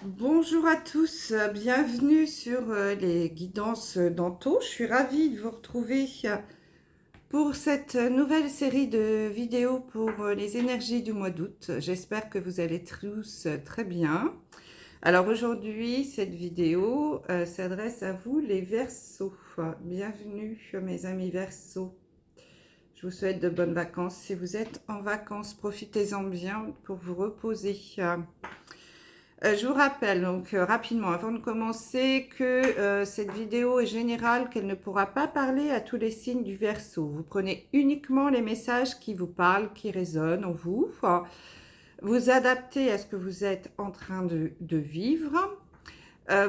Bonjour à tous, bienvenue sur les guidances d'Anto. Je suis ravie de vous retrouver pour cette nouvelle série de vidéos pour les énergies du mois d'août. J'espère que vous allez tous très bien. Alors aujourd'hui, cette vidéo s'adresse à vous les Verseaux. Bienvenue mes amis Verseaux. Je vous souhaite de bonnes vacances. Si vous êtes en vacances, profitez-en bien pour vous reposer. Je vous rappelle donc rapidement avant de commencer que cette vidéo est générale, qu'elle ne pourra pas parler à tous les signes du Verseau. Vous prenez uniquement les messages qui vous parlent, qui résonnent en vous. Vous adaptez à ce que vous êtes en train de vivre.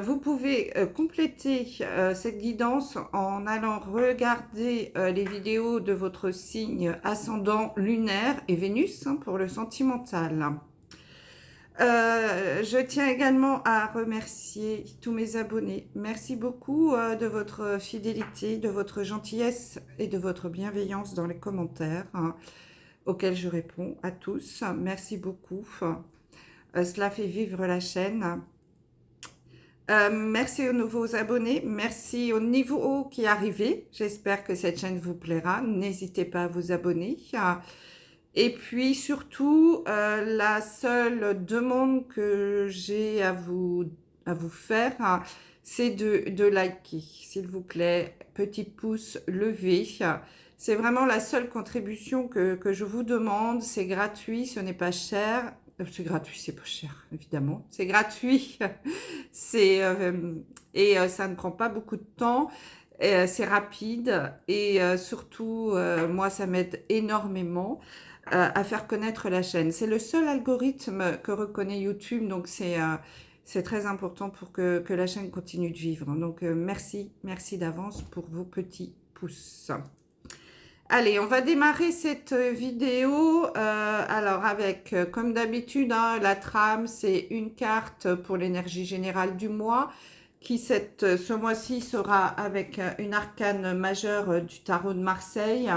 Vous pouvez compléter cette guidance en allant regarder les vidéos de votre signe ascendant lunaire et Vénus pour le sentimental. Je tiens également à remercier tous mes abonnés. Merci beaucoup de votre fidélité, de votre gentillesse et de votre bienveillance dans les commentaires auxquels je réponds à tous. Merci beaucoup. Cela fait vivre la chaîne. Merci aux nouveaux abonnés. Merci au niveau qui est arrivé. J'espère que cette chaîne vous plaira. N'hésitez pas à vous abonner. Et puis surtout, la seule demande que j'ai à vous faire, c'est de liker, s'il vous plaît. Petit pouce levé. C'est vraiment la seule contribution que je vous demande. C'est gratuit, ce n'est pas cher. C'est gratuit, c'est pas cher, évidemment. C'est gratuit. Et ça ne prend pas beaucoup de temps. C'est rapide. Et surtout, moi, ça m'aide énormément à faire connaître la chaîne. C'est le seul algorithme que reconnaît YouTube, donc c'est très important pour que la chaîne continue de vivre. Donc merci d'avance pour vos petits pouces. Allez, on va démarrer cette vidéo. Alors avec, comme d'habitude, la trame, c'est une carte pour l'énergie générale du mois, qui ce mois-ci sera avec une arcane majeure du tarot de Marseille.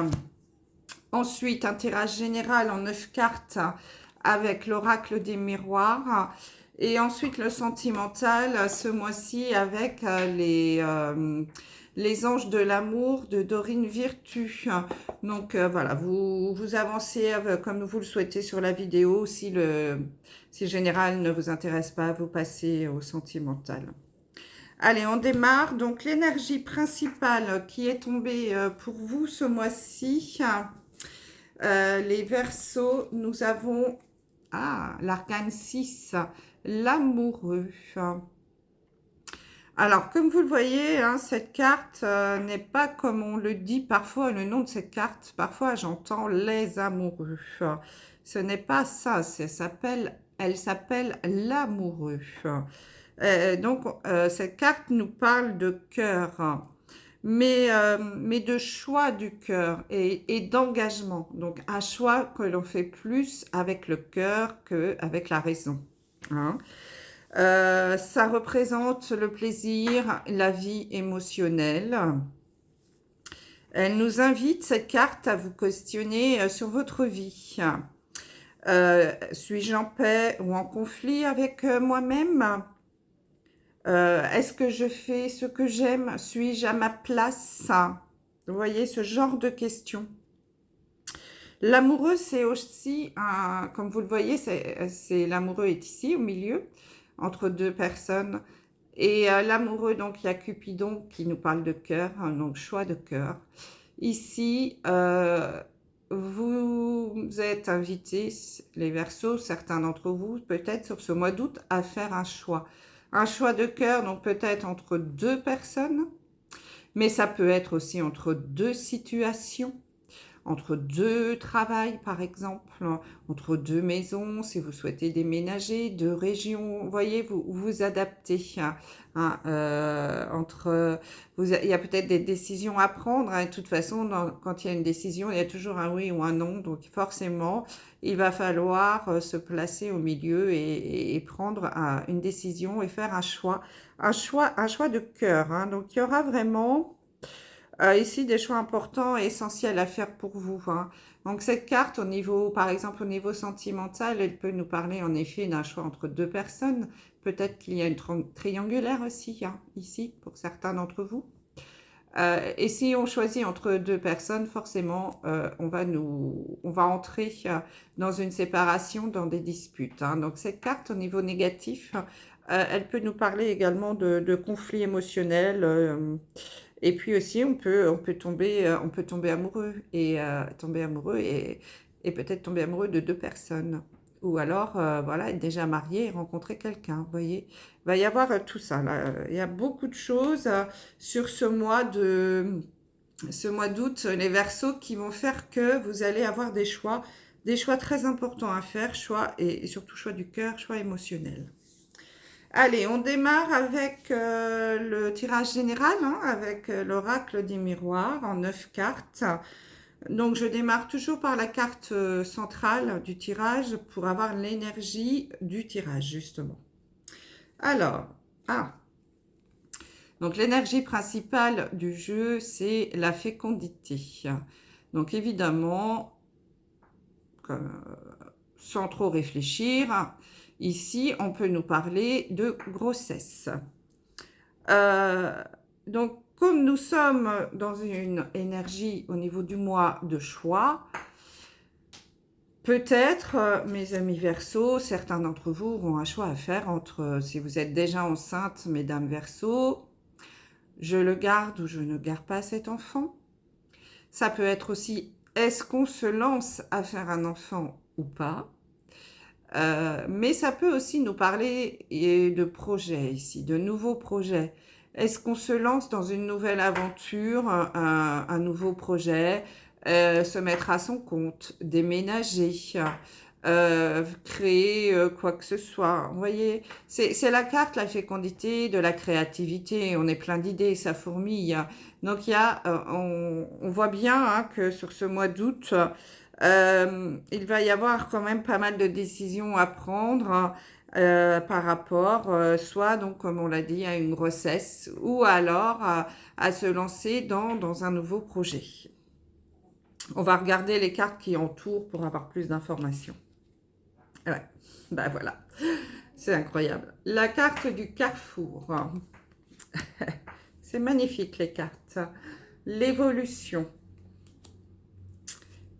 Ensuite, un tirage général en 9 cartes avec l'oracle des miroirs. Et ensuite, le sentimental ce mois-ci avec les anges de l'amour de Dorine Virtue. Donc voilà, vous avancez comme vous le souhaitez sur la vidéo. Si le général ne vous intéresse pas, vous passez au sentimental. Allez, on démarre. Donc l'énergie principale qui est tombée pour vous ce mois-ci, les Verseaux, nous avons l'arcane 6, l'amoureux. Alors, comme vous le voyez, cette carte n'est pas comme on le dit parfois, le nom de cette carte, parfois j'entends les amoureux. Ce n'est pas ça, elle s'appelle l'amoureux. Donc, cette carte nous parle de cœur, mais de choix du cœur et d'engagement. Donc, un choix que l'on fait plus avec le cœur qu'avec la raison. Ça représente le plaisir, la vie émotionnelle. Elle nous invite, cette carte, à vous questionner sur votre vie. Suis-je en paix ou en conflit avec moi-même? Est-ce que je fais ce que j'aime? Suis-je à ma place? Vous voyez, ce genre de questions. L'amoureux, c'est aussi, comme vous le voyez, l'amoureux est ici, au milieu, entre deux personnes. Et l'amoureux, donc, il y a Cupidon qui nous parle de cœur, donc choix de cœur. Ici, vous êtes invités, les Verseaux, certains d'entre vous, peut-être sur ce mois d'août, à faire un choix. Un choix de cœur, donc peut-être entre deux personnes, mais ça peut être aussi entre deux situations, entre deux travails par exemple, entre deux maisons, si vous souhaitez déménager, deux régions, vous voyez, vous adaptez. Il y a peut-être des décisions à prendre. De toute façon, quand il y a une décision, il y a toujours un oui ou un non. Donc forcément, il va falloir se placer au milieu et prendre une décision et faire un choix de cœur. Donc il y aura vraiment Ici, des choix importants et essentiels à faire pour vous, hein. Donc, cette carte, au niveau, par exemple, au niveau sentimental, elle peut nous parler en effet d'un choix entre deux personnes. Peut-être qu'il y a une triangulaire aussi, hein, ici, pour certains d'entre vous. Et si on choisit entre deux personnes, forcément, on va entrer dans une séparation, dans des disputes, hein. Donc, cette carte, au niveau négatif, elle peut nous parler également de conflits émotionnels. Et puis aussi, on peut tomber amoureux et peut-être tomber amoureux de deux personnes. Ou alors, voilà, être déjà marié et rencontrer quelqu'un. Vous voyez, il va y avoir tout ça là. Il y a beaucoup de choses sur ce mois d'août, les Verseaux, qui vont faire que vous allez avoir des choix très importants à faire, choix et surtout choix du cœur, choix émotionnel. Allez, on démarre avec le tirage général, hein, avec l'oracle des miroirs en 9 cartes. Donc, je démarre toujours par la carte centrale du tirage pour avoir l'énergie du tirage, justement. Alors, donc l'énergie principale du jeu, c'est la fécondité. Donc, évidemment, sans trop réfléchir, ici, on peut nous parler de grossesse. Donc, comme nous sommes dans une énergie au niveau du mois de choix, peut-être, mes amis Verseaux, certains d'entre vous auront un choix à faire entre, si vous êtes déjà enceinte, mesdames Verseaux, je le garde ou je ne garde pas cet enfant. Ça peut être aussi, est-ce qu'on se lance à faire un enfant ou pas? Mais ça peut aussi nous parler de projets ici, de nouveaux projets. Est-ce qu'on se lance dans une nouvelle aventure, un nouveau projet, se mettre à son compte, déménager, créer quoi que ce soit? Vous voyez, c'est la carte, la fécondité, de la créativité. On est plein d'idées, ça fourmille. Donc, on voit bien hein, que sur ce mois d'août, il va y avoir quand même pas mal de décisions à prendre par rapport, soit donc comme on l'a dit, à une grossesse ou alors à se lancer dans un nouveau projet. On va regarder les cartes qui entourent pour avoir plus d'informations. Ouais, ben voilà, c'est incroyable. La carte du carrefour. C'est magnifique les cartes. L'évolution.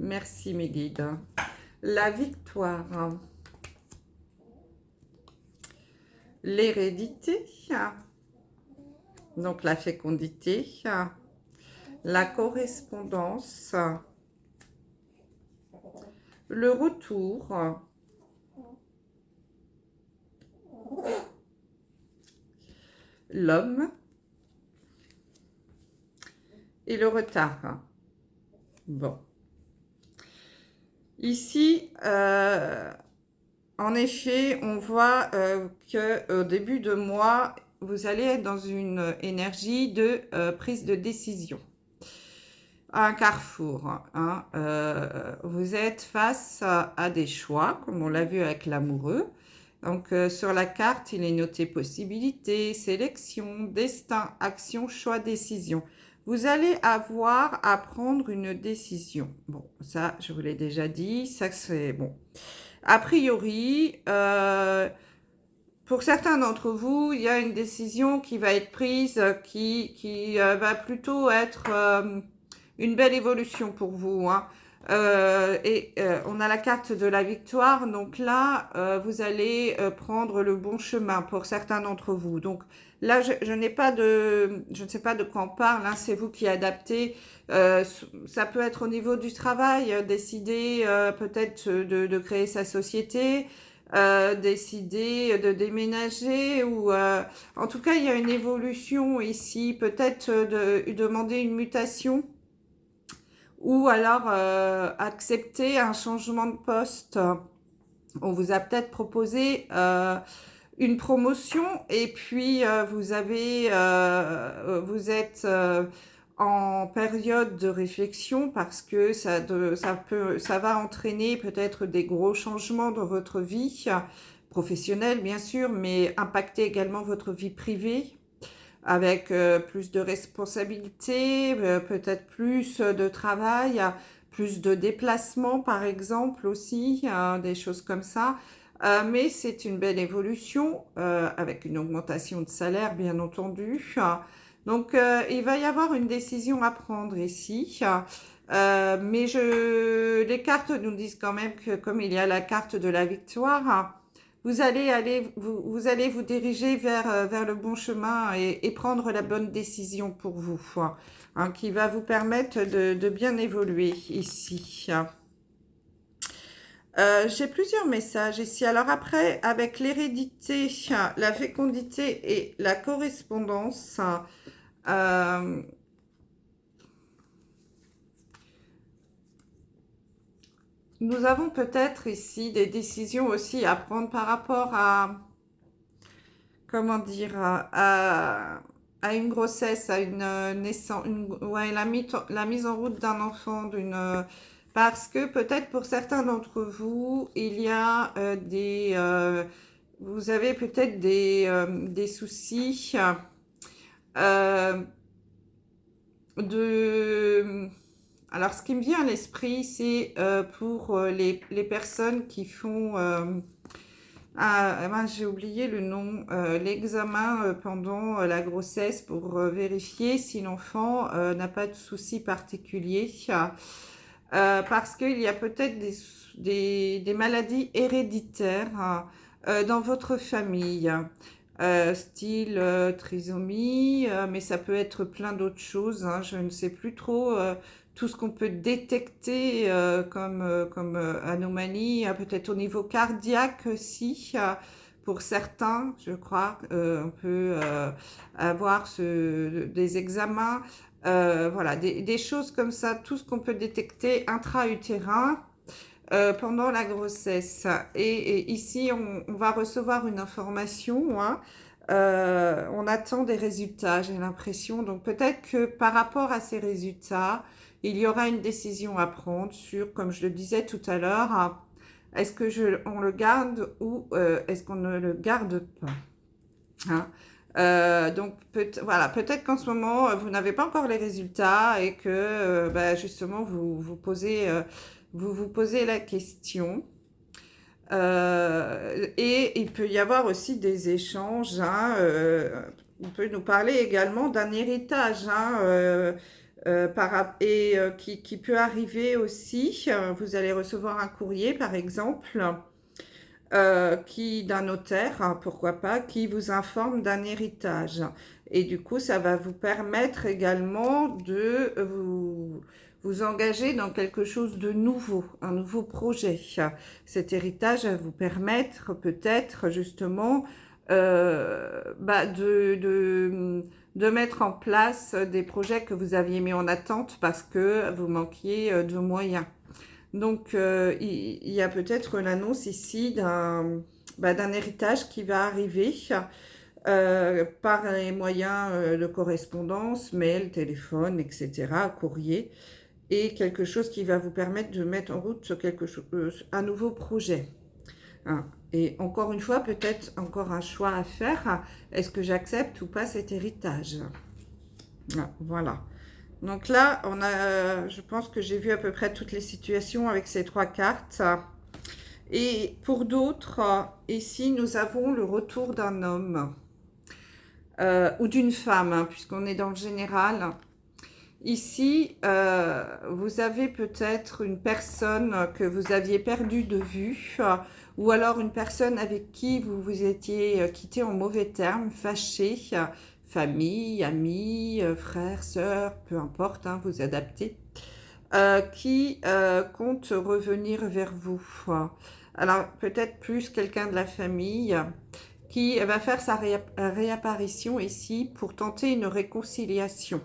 Merci mes guides. La victoire. L'hérédité. Donc la fécondité. La correspondance. Le retour. L'homme. Et le retard. Bon. Ici, en effet, on voit qu'au début de mois, vous allez être dans une énergie de prise de décision. Un carrefour. Hein, vous êtes face à des choix, comme on l'a vu avec l'amoureux. Donc, sur la carte, il est noté possibilité, sélection, destin, action, choix, décision. Vous allez avoir à prendre une décision. Bon, ça, je vous l'ai déjà dit. Ça, c'est bon. A priori, pour certains d'entre vous, il y a une décision qui va être prise qui va plutôt être une belle évolution pour vous, hein. On a la carte de la victoire, donc là, vous allez prendre le bon chemin pour certains d'entre vous. Donc là, je ne sais pas de quoi on parle, hein, c'est vous qui adaptez. Ça peut être au niveau du travail, décider peut-être de créer sa société, décider de déménager ou en tout cas, il y a une évolution ici, peut-être de demander une mutation. Ou alors accepter un changement de poste. On vous a peut-être proposé une promotion et puis vous êtes en période de réflexion parce que ça va entraîner peut-être des gros changements dans votre vie professionnelle bien sûr, mais impacter également votre vie privée. avec plus de responsabilités, peut-être plus de travail, plus de déplacements par exemple aussi, des choses comme ça. Mais c'est une belle évolution avec une augmentation de salaire bien entendu. Donc il va y avoir une décision à prendre ici. Mais les cartes nous disent quand même que comme il y a la carte de la victoire, vous allez vous diriger vers le bon chemin et prendre la bonne décision pour vous, hein, qui va vous permettre de bien évoluer ici. J'ai plusieurs messages ici. Alors après, avec l'hérédité, la fécondité et la correspondance, euh, nous avons peut-être ici des décisions aussi à prendre par rapport à, comment dire, à une grossesse, à une naissance, ouais, la mise en route d'un enfant, parce que peut-être pour certains d'entre vous, il y a vous avez peut-être des soucis euh, de... Alors, ce qui me vient à l'esprit, c'est pour les personnes qui font... j'ai oublié le nom. L'examen pendant la grossesse pour vérifier si l'enfant n'a pas de soucis particuliers. Parce qu'il y a peut-être des maladies héréditaires dans votre famille. Style trisomie, mais ça peut être plein d'autres choses, hein, je ne sais plus trop tout ce qu'on peut détecter comme anomalie, peut-être au niveau cardiaque aussi, pour certains, je crois, on peut avoir des examens, voilà, des choses comme ça, tout ce qu'on peut détecter intra-utérin, pendant la grossesse. Et ici, on va recevoir une information, hein. On attend des résultats, j'ai l'impression. Donc peut-être que par rapport à ces résultats, il y aura une décision à prendre sur, comme je le disais tout à l'heure, hein, est-ce que on le garde ou est-ce qu'on ne le garde pas, hein. Donc voilà, peut-être qu'en ce moment vous n'avez pas encore les résultats et que justement vous vous posez la question. Et il peut y avoir aussi des échanges, hein, on peut nous parler également d'un héritage, hein, qui peut arriver aussi. Vous allez recevoir un courrier par exemple d'un notaire, hein, pourquoi pas, qui vous informe d'un héritage. Et du coup, ça va vous permettre également de vous engager dans quelque chose de nouveau, un nouveau projet. Cet héritage va vous permettre peut-être justement de mettre en place des projets que vous aviez mis en attente parce que vous manquiez de moyens. Donc, il y a peut-être l'annonce ici d'un héritage qui va arriver par les moyens de correspondance, mail, téléphone, etc., courrier, et quelque chose qui va vous permettre de mettre en route un nouveau projet, hein. Et encore une fois, peut-être encore un choix à faire. Est-ce que j'accepte ou pas cet héritage? Voilà. Donc là, je pense que j'ai vu à peu près toutes les situations avec ces trois cartes. Et pour d'autres, ici, nous avons le retour d'un homme ou d'une femme, hein, puisqu'on est dans le général. Ici, vous avez peut-être une personne que vous aviez perdue de vue, ou alors une personne avec qui vous vous étiez quitté en mauvais termes, fâché, famille, amis, frères, sœurs, peu importe, hein, vous adaptez, qui compte revenir vers vous. Alors, peut-être plus quelqu'un de la famille qui va faire sa réapparition ici pour tenter une réconciliation.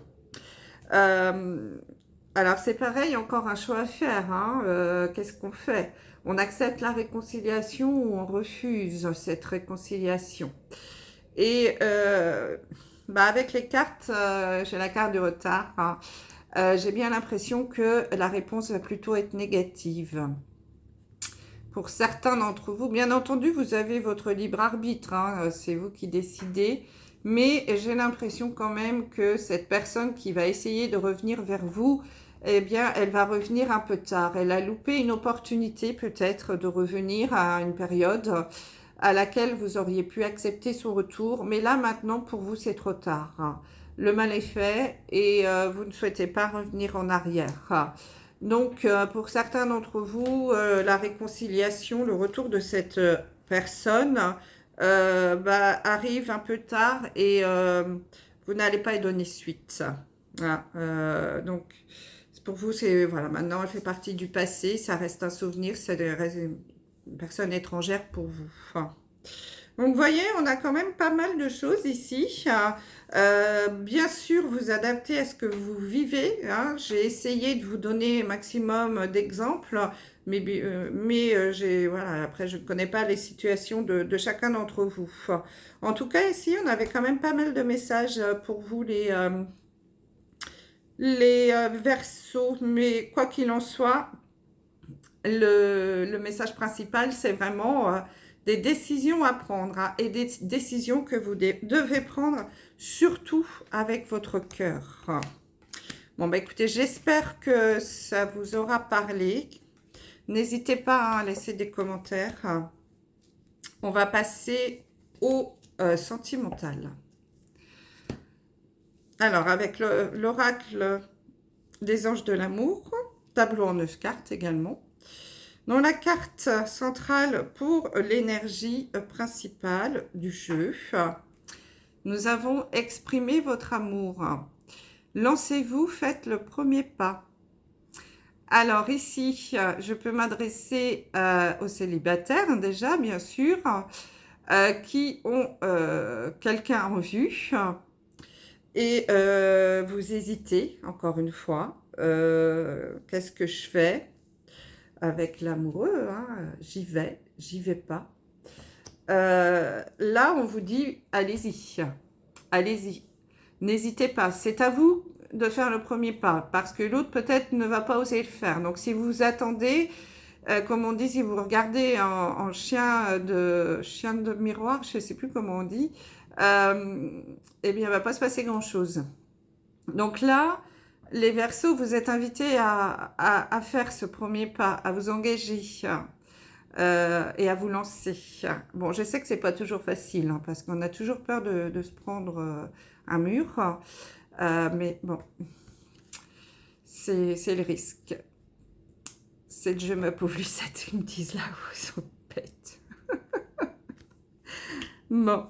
Alors, c'est pareil, encore un choix à faire, hein. Qu'est-ce qu'on fait? On accepte la réconciliation ou on refuse cette réconciliation? Et avec les cartes, j'ai la carte du retard, hein. J'ai bien l'impression que la réponse va plutôt être négative. Pour certains d'entre vous, bien entendu, vous avez votre libre arbitre, hein, c'est vous qui décidez. Mais j'ai l'impression quand même que cette personne qui va essayer de revenir vers vous, eh bien, elle va revenir un peu tard. Elle a loupé une opportunité peut-être de revenir à une période à laquelle vous auriez pu accepter son retour. Mais là, maintenant, pour vous, c'est trop tard. Le mal est fait et vous ne souhaitez pas revenir en arrière. Donc, pour certains d'entre vous, la réconciliation, le retour de cette personne arrive un peu tard et vous n'allez pas y donner suite. Voilà, donc, pour vous, c'est voilà, maintenant, elle fait partie du passé, ça reste un souvenir, c'est une personne étrangère pour vous. Enfin, donc, vous voyez, on a quand même pas mal de choses ici. Bien sûr, vous adaptez à ce que vous vivez. Hein. J'ai essayé de vous donner un maximum d'exemples, mais voilà, après, je ne connais pas les situations de chacun d'entre vous. En tout cas, ici, on avait quand même pas mal de messages pour vous, les Verseaux. Mais quoi qu'il en soit, le message principal, c'est vraiment des décisions à prendre hein, et des décisions que vous devez prendre surtout avec votre cœur. Bon, bah écoutez, j'espère que ça vous aura parlé. N'hésitez pas à laisser des commentaires. On va passer au sentimental. Alors, avec l'oracle des anges de l'amour, tableau en 9 cartes également. Dans la carte centrale pour l'énergie principale du jeu, nous avons exprimé votre amour. Lancez-vous, faites le premier pas. Alors ici, je peux m'adresser aux célibataires déjà, bien sûr, qui ont quelqu'un en vue et vous hésitez, encore une fois, qu'est-ce que je fais ? Avec l'amoureux, hein, j'y vais pas. Là, on vous dit, allez-y, allez-y, n'hésitez pas. C'est à vous de faire le premier pas, parce que l'autre peut-être ne va pas oser le faire. Donc, si vous attendez, comme on dit, si vous regardez en chien de miroir, je ne sais plus comment on dit, eh bien, il ne va pas se passer grand-chose. Donc là, les Verseaux, vous êtes invités à faire ce premier pas, à vous engager et à vous lancer. Bon, je sais que c'est pas toujours facile, hein, parce qu'on a toujours peur de se prendre un mur, mais bon, c'est le risque. C'est le jeu ma pauvre Lucette, ils me disent là où ils sont bêtes. Bon,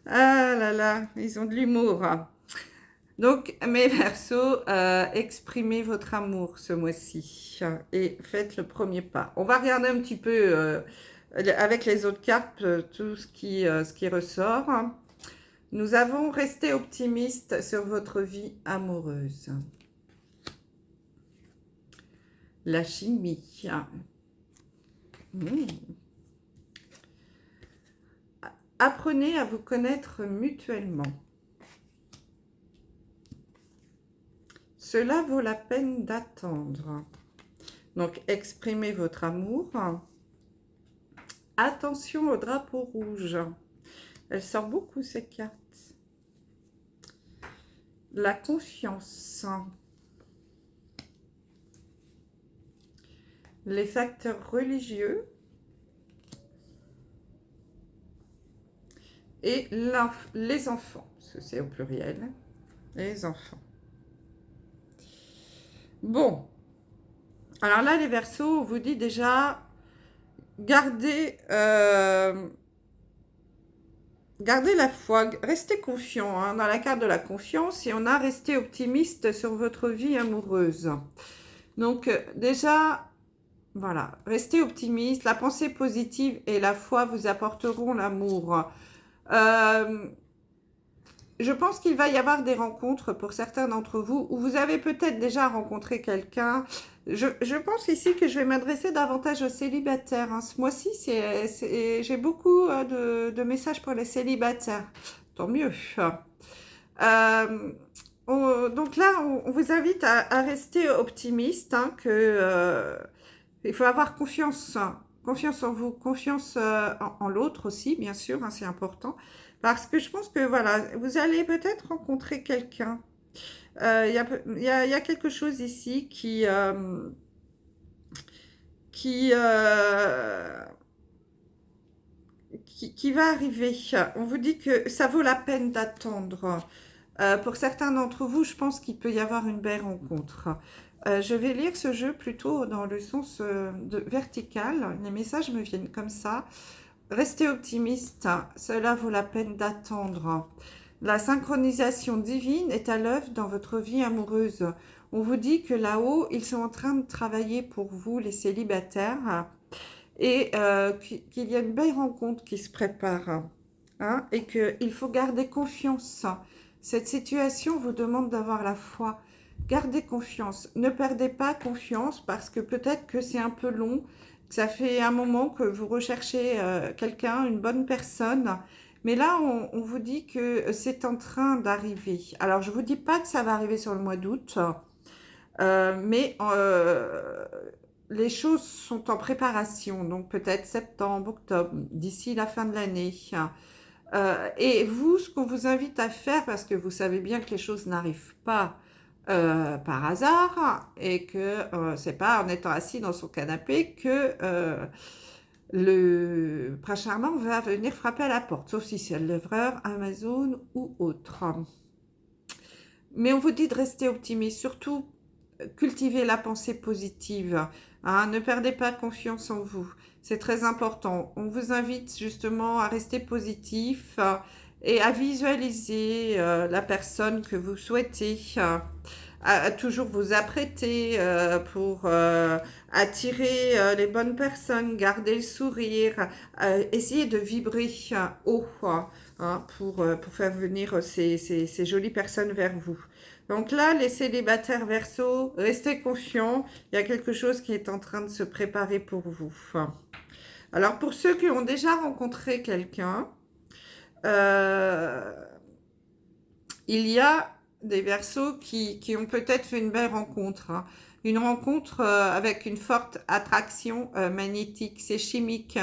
ah là là, ils ont de l'humour. Donc, mes Verseaux, exprimez votre amour ce mois-ci et faites le premier pas. On va regarder un petit peu avec les autres cartes tout ce qui ressort. Nous avons resté optimistes sur votre vie amoureuse. La chimie. Apprenez à vous connaître mutuellement. Cela vaut la peine d'attendre. Donc, exprimez votre amour. Attention au drapeau rouge. Elle sort beaucoup, ces cartes. La confiance. Les facteurs religieux. Et les enfants. Parce que c'est au pluriel. Les enfants. Bon, alors là, les Verseaux, on vous dit déjà, gardez la foi, restez confiant hein, dans la carte de la confiance et on a resté optimiste sur votre vie amoureuse. Donc déjà, voilà, restez optimiste, la pensée positive et la foi vous apporteront l'amour. Je pense qu'il va y avoir des rencontres pour certains d'entre vous où vous avez peut-être déjà rencontré quelqu'un. Je pense ici que je vais m'adresser davantage aux célibataires. Hein. Ce mois-ci, j'ai beaucoup de messages pour les célibataires. Tant mieux. Donc là, on vous invite à rester optimiste, hein, il faut avoir confiance confiance en vous, confiance en l'autre aussi, bien sûr, hein, c'est important. Parce que je pense que, voilà, vous allez peut-être rencontrer quelqu'un. Il y a quelque chose ici qui, euh, qui va arriver. On vous dit que ça vaut la peine d'attendre. Pour certains d'entre vous, je pense qu'il peut y avoir une belle rencontre. Je vais lire ce jeu plutôt dans le sens vertical. Les messages me viennent comme ça. Restez optimiste, cela vaut la peine d'attendre. La synchronisation divine est à l'œuvre dans votre vie amoureuse. On vous dit que là-haut, ils sont en train de travailler pour vous, les célibataires, et qu'il y a une belle rencontre qui se prépare, hein, et qu'il faut garder confiance. Cette situation vous demande d'avoir la foi. Gardez confiance. Ne perdez pas confiance parce que peut-être que c'est un peu long, que ça fait un moment que vous recherchez quelqu'un, une bonne personne. Mais là, on vous dit que c'est en train d'arriver. Alors, je ne vous dis pas que ça va arriver sur le mois d'août, mais les choses sont en préparation. Donc, peut-être septembre, octobre, d'ici la fin de l'année. Et vous, ce qu'on vous invite à faire, parce que vous savez bien que les choses n'arrivent pas par hasard, et que c'est pas en étant assis dans son canapé que le prince charmant va venir frapper à la porte, sauf si c'est le livreur, Amazon ou autre. Mais on vous dit de rester optimiste, surtout cultivez la pensée positive, hein, ne perdez pas confiance en vous, c'est très important. On vous invite justement à rester positif et à visualiser la personne que vous souhaitez, à toujours vous apprêter pour attirer les bonnes personnes, garder le sourire, essayer de vibrer haut, hein, pour faire venir ces jolies personnes vers vous. Donc là, les célibataires Verseau, restez confiants, il y a quelque chose qui est en train de se préparer pour vous. Alors pour ceux qui ont déjà rencontré quelqu'un, il y a des Verseaux qui ont peut-être fait une belle rencontre, hein. Une rencontre avec une forte attraction magnétique, c'est chimique,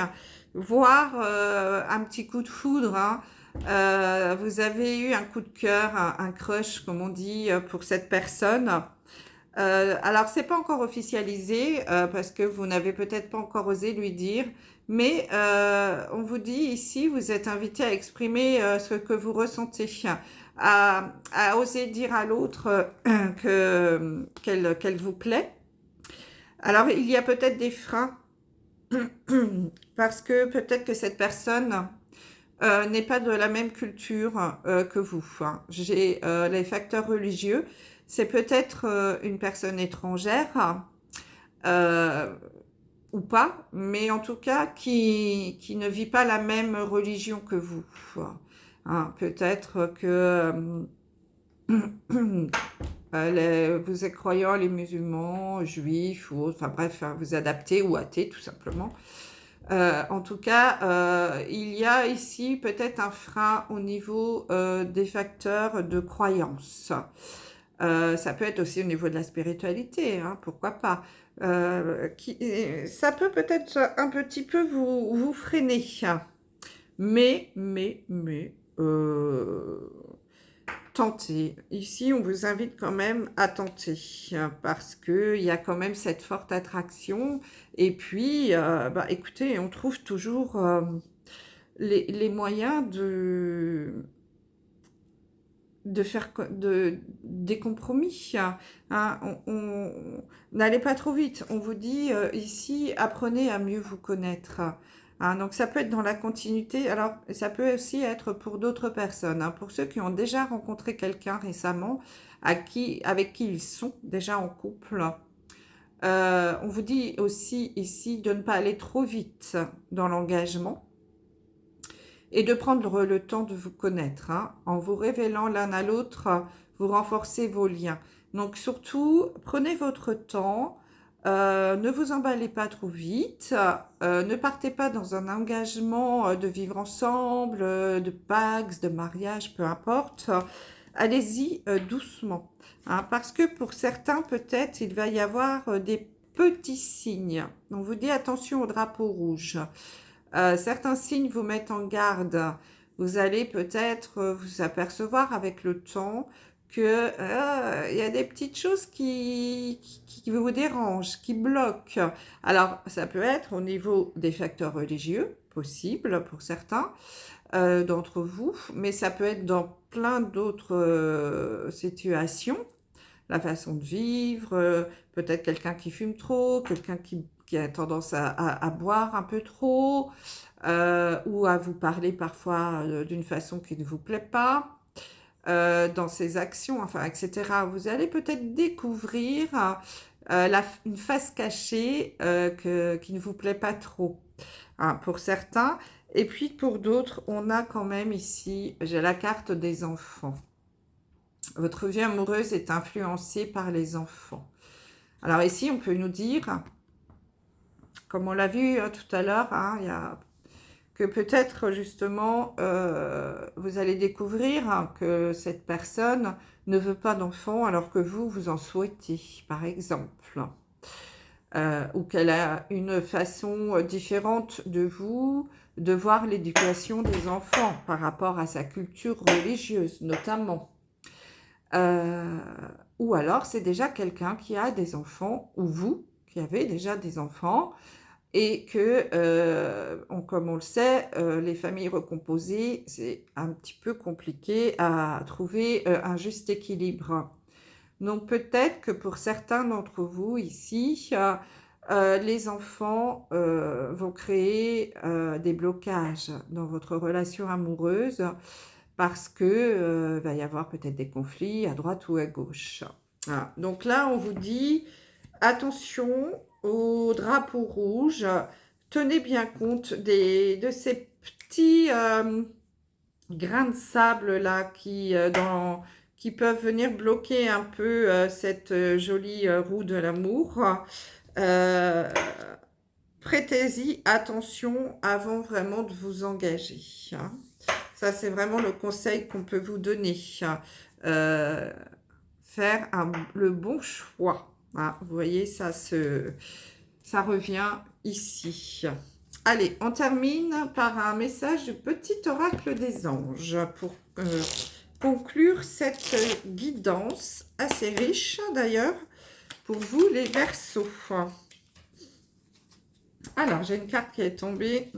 voire un petit coup de foudre, hein. Vous avez eu un coup de cœur, un crush, comme on dit, pour cette personne. Alors, c'est pas encore officialisé parce que vous n'avez peut-être pas encore osé lui dire, mais on vous dit ici, vous êtes invité à exprimer ce que vous ressentez, à oser dire à l'autre qu'elle vous plaît. Alors, il y a peut-être des freins parce que peut-être que cette personne n'est pas de la même culture que vous, hein. J'ai les facteurs religieux. C'est peut-être une personne étrangère euh, ou pas, mais en tout cas qui ne vit pas la même religion que vous, hein. Peut-être que vous êtes croyant, les musulmans, juifs ou autres, enfin bref, hein, vous adaptez ou athée tout simplement. En tout cas, il y a ici peut-être un frein au niveau des facteurs de croyance. Ça peut être aussi au niveau de la spiritualité, hein, pourquoi pas. Ça peut peut-être un petit peu vous freiner. Mais, tentez. Ici, on vous invite quand même à tenter parce qu'il y a quand même cette forte attraction. Et puis, écoutez, on trouve toujours les moyens de faire des compromis, hein. N'allez pas trop vite. On vous dit ici, apprenez à mieux vous connaître. Hein, donc ça peut être dans la continuité, alors ça peut aussi être pour d'autres personnes, hein. Pour ceux qui ont déjà rencontré quelqu'un récemment, avec qui ils sont déjà en couple, on vous dit aussi ici de ne pas aller trop vite dans l'engagement et de prendre le temps de vous connaître, hein. En vous révélant l'un à l'autre, vous renforcez vos liens. Donc surtout, prenez votre temps. Ne vous emballez pas trop vite, ne partez pas dans un engagement de vivre ensemble, de Pax, de mariage, peu importe. Allez-y doucement, hein, parce que pour certains, peut-être, il va y avoir des petits signes. On vous dit attention au drapeau rouge. Certains signes vous mettent en garde. Vous allez peut-être vous apercevoir avec le temps que il y a des petites choses qui vous dérangent, qui bloquent. Alors, ça peut être au niveau des facteurs religieux, possible pour certains d'entre vous, mais ça peut être dans plein d'autres situations. La façon de vivre, peut-être quelqu'un qui fume trop, quelqu'un qui a tendance à boire un peu trop, ou à vous parler parfois d'une façon qui ne vous plaît pas, dans ses actions, enfin, etc. Vous allez peut-être découvrir une face cachée qui ne vous plaît pas trop, hein, pour certains. Et puis pour d'autres, on a quand même ici, j'ai la carte des enfants. Votre vie amoureuse est influencée par les enfants. Alors ici, on peut nous dire, comme on l'a vu tout à l'heure, hein, que peut-être justement, vous allez découvrir que cette personne ne veut pas d'enfant alors que vous en souhaitez, par exemple. Ou qu'elle a une façon différente de vous de voir l'éducation des enfants par rapport à sa culture religieuse notamment. Ou alors c'est déjà quelqu'un qui a des enfants, ou vous qui avez déjà des enfants, et que, comme on le sait, les familles recomposées, c'est un petit peu compliqué à trouver un juste équilibre. Donc peut-être que pour certains d'entre vous ici, les enfants vont créer des blocages dans votre relation amoureuse, parce que va y avoir peut-être des conflits à droite ou à gauche. Voilà. Donc là, on vous dit attention au drapeau rouge. Tenez bien compte de ces petits grains de sable là qui peuvent venir bloquer un peu cette jolie roue de l'amour. Prêtez-y attention avant vraiment de vous engager, hein. Ça, c'est vraiment le conseil qu'on peut vous donner. Faire le bon choix. Ah, vous voyez, ça revient ici. Allez, on termine par un message du petit oracle des anges pour conclure cette guidance assez riche d'ailleurs pour vous les Verseaux. Alors, j'ai une carte qui est tombée.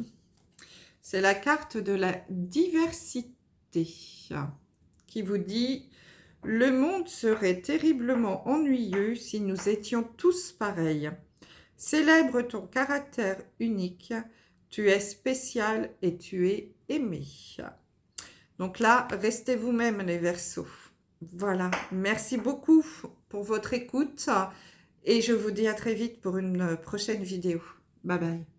C'est la carte de la diversité qui vous dit « Le monde serait terriblement ennuyeux si nous étions tous pareils. Célèbre ton caractère unique. Tu es spécial et tu es aimé. » Donc là, restez vous-même les Verseaux. Voilà, merci beaucoup pour votre écoute et je vous dis à très vite pour une prochaine vidéo. Bye bye.